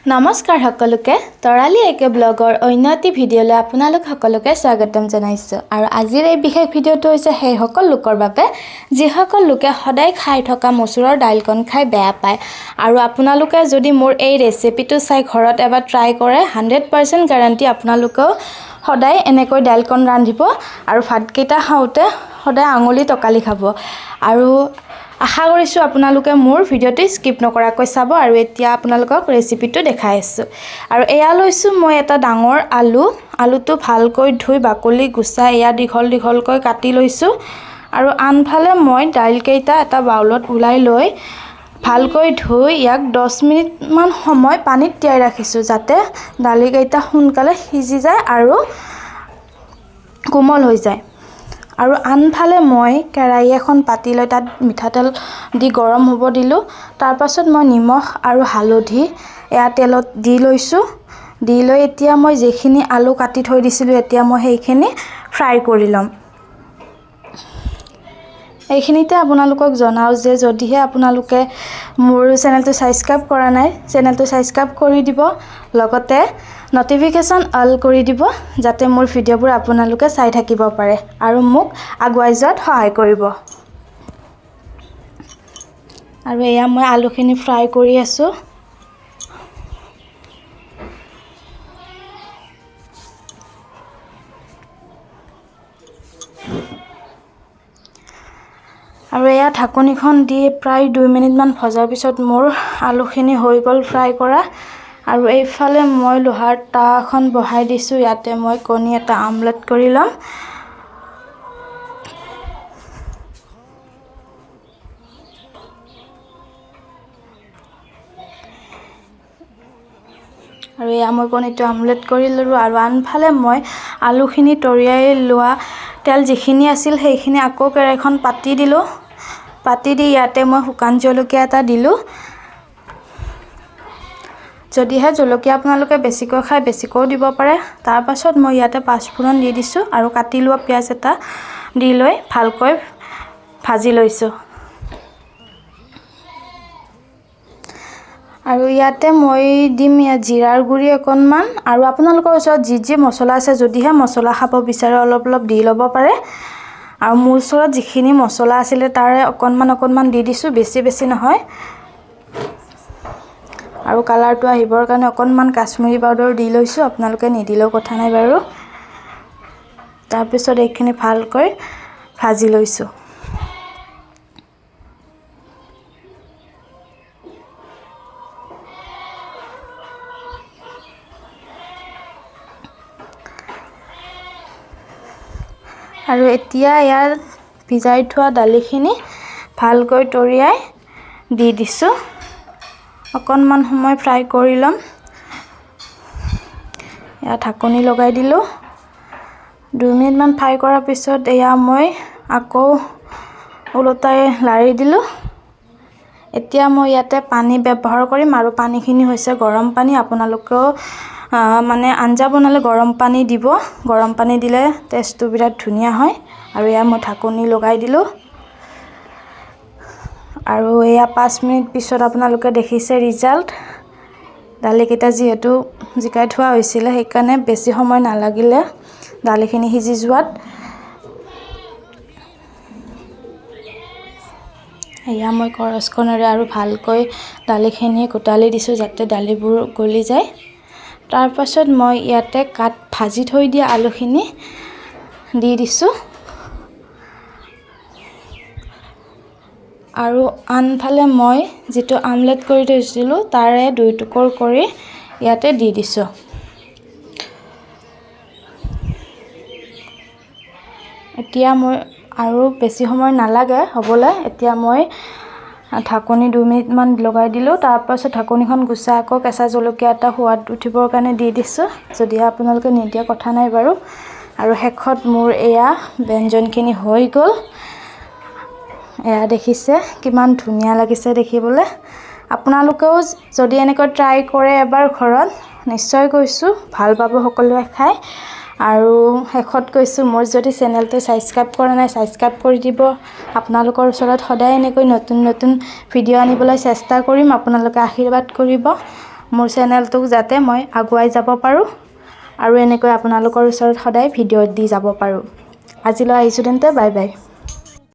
নমস্কাৰ সকলোকে তৰালি একে ব্লগৰ অন্যটি ভিডিঅ'লৈ আপোনালোক সকলোকে স্বাগতম জনাইছোঁ আৰু আজিৰ এই বিশেষ ভিডিঅ'টো হৈছে সেই সকল লোকৰ বাবে যিসকল লোকে সদায় খাই থকা মচুৰৰ দাইলকণ খাই বেয়া পায় আৰু আপোনালোকে যদি মোৰ এই ৰেচিপিটো চাই ঘৰত এবাৰ ট্ৰাই কৰে 100% গ্যাৰান্টি আপোনালোকেও সদায় এনেকৈ দাইলকণ ৰান্ধিব আৰু ভাতকেইটা খাওঁতে সদায় আঙুলি টকালি খাব আৰু আশা কৰিছোঁ আপোনালোকে মোৰ ভিডিঅ'টো স্কিপ নকৰাকৈ চাব আৰু এতিয়া আপোনালোকক ৰেচিপিটো দেখাই আছোঁ আৰু এয়া লৈছোঁ মই এটা ডাঙৰ আলুটো ভালকৈ ধুই বাকলি গুচাই এয়া দীঘলকৈ কাটি লৈছোঁ আৰু আনফালে মই দাইলকেইটা এটা বাউলত উলাই লৈ ভালকৈ ধুই ইয়াক 10 মিনিট মান সময় পানীত তিয়াই ৰাখিছোঁ যাতে দালিকেইটা সোনকালে সিজি যায় আৰু কোমল হৈ যায় আৰু আনফালে মই কেৰাহী এখন পাতি লৈ তাত মিঠাতেল দি গৰম হ'ব দিলোঁ তাৰ পাছত মই নিমখ আৰু হালধি এয়া তেলত দি লৈছোঁ দি লৈ এতিয়া মই যেখিনি আলু কাটি থৈ দিছিলোঁ এতিয়া মই সেইখিনি ফ্ৰাই কৰি ল'ম এইখিনিতে আপোনালোকক জনাও যে যদিহে আপোনালোকে মোৰ চেনেলটো সাবস্ক্ৰাইব কৰা নাই চেনেলটো সাবস্ক্ৰাইব কৰি দিব লগতে নটিফিকেশন অল কৰি দিব যাতে মোৰ ভিডিঅ'বোৰ আপোনালোকে চাই থাকিব পাৰে আৰু মোক আগুৱাই যোৱাত সহায় কৰিব আৰু এয়া মই আলুখিনি ফ্ৰাই কৰি আছো আৰু এয়া ঢাকনিখন দি প্ৰায় 2 মিনিট মান ভজাৰ পিছত মোৰ আলুখিনি হৈ গ'ল ফ্ৰাই কৰা আৰু এইফালে মই লোহাৰ তাৱাখন বহাই দিছোঁ ইয়াতে মই কণী এটা আমলেট কৰি লম আৰু এয়া মই কণীটো আমলেট কৰি ললোঁ আৰু আনফালে মই আলুখিনি তৰিয়াই লোৱা তেল যিখিনি আছিল সেইখিনি আকৌ কেৰাহীখন পাতি দিলোঁ পাতি দি ইয়াতে মই শুকান জলকীয়া এটা দিলোঁ যদিহে জলকীয়া আপোনালোকে বেছিকৈ খাই বেছিকৈ দিব পাৰে তাৰ পাছত মই ইয়াতে পাঁচফোৰণ দি দিছোঁ আৰু কাটি লোৱা পিয়াজ এটা দি লৈ ভালকৈ ভাজি লৈছোঁ আৰু ইয়াতে মই দিম জিৰাৰ গুৰি অকণমান আৰু আপোনালোকৰ ওচৰত যি মছলা আছে যদিহে মছলা খাব বিচাৰে অলপ দি ল'ব পাৰে আৰু মোৰ ওচৰত যিখিনি মছলা আছিল তাৰে অকণমান দি দিছোঁ বেছি নহয় আৰু কালাৰটো আহিবৰ কাৰণে অকণমান কাশ্মীৰী পাউডাৰ দি লৈছোঁ আপোনালোকে নিদিলেও কথা নাই বাৰু তাৰ পিছত এইখিনি ভালকৈ ভাজি লৈছোঁ আৰু এতিয়া ইয়াৰ ভিজাই থোৱা দালিখিনি ভালকৈ তৰিয়াই দি দিছোঁ অকণমান সময় ফ্ৰাই কৰি লম এয়া ঢাকনি লগাই দিলোঁ 2 মিনিট মান ফ্ৰাই কৰাৰ পিছত এয়া মই আকৌ উলটাই লাৰি দিলোঁ এতিয়া মই ইয়াতে পানী ব্যৱহাৰ কৰিম আৰু পানীখিনি হৈছে গৰম পানী আপোনালোকেও মানে আঞ্জা বনালে গৰম পানী দিব গৰম পানী দিলে টেষ্টটো বিৰাট ধুনীয়া হয় আৰু এয়া মই ঢাকনি লগাই দিলোঁ আৰু এয়া 5 মিনিট পিছত আপোনালোকে দেখিছে ৰিজাল্ট দালিকেইটা যিহেতু জিকাই থোৱা হৈছিল সেইকাৰণে বেছি সময় নালাগিলে দালিখিনি সিজি যোৱাত এয়া মই কৰচখনেৰে আৰু ভালকৈ দালিখিনি গোটালি দিছোঁ যাতে দালিবোৰ গলি যায় তাৰ পাছত মই ইয়াতে ভাজি থৈ দিয়া আলুখিনি দি দিছোঁ আৰু আনফালে মই যিটো আমলেট কৰি থৈছিলোঁ তাৰে 2 টুকুৰ কৰি ইয়াতে দি দিছোঁ এতিয়া মই আৰু বেছি সময় নালাগে হ'বলৈ এতিয়া মই ঢাকনি 2 মিনিট মান লগাই দিলোঁ তাৰ পাছত ঢাকনিখন গুচাই আকৌ কেঁচা জলকীয়া এটা সোৱাদ উঠিবৰ কাৰণে দি দিছোঁ যদিহে আপোনালোকে নিদিয়া কথা নাই বাৰু আৰু শেষত মোৰ এয়া ব্যঞ্জনখিনি হৈ গ'ল এয়া দেখিছে কিমান ধুনীয়া লাগিছে দেখিবলৈ আপোনালোকেও যদি এনেকৈ ট্ৰাই কৰে এবাৰ ঘৰত নিশ্চয় কৈছোঁ ভাল পাব সকলোৱে খাই আৰু শেষত কৈছোঁ মোৰ যদি চেনেলটো সাবস্ক্ৰাইব কৰা নাই সাবস্ক্ৰাইব কৰি দিব আপোনালোকৰ ওচৰত সদায় এনেকৈ নতুন ভিডিঅ' আনিবলৈ চেষ্টা কৰিম আপোনালোকে আশীৰ্বাদ কৰিব মোৰ চেনেলটোক যাতে মই আগুৱাই যাব পাৰোঁ আৰু এনেকৈ আপোনালোকৰ ওচৰত সদায় ভিডিঅ' দি যাব পাৰোঁ। আজিলৈ আহিছোঁ তেন্তে, বাই বাই।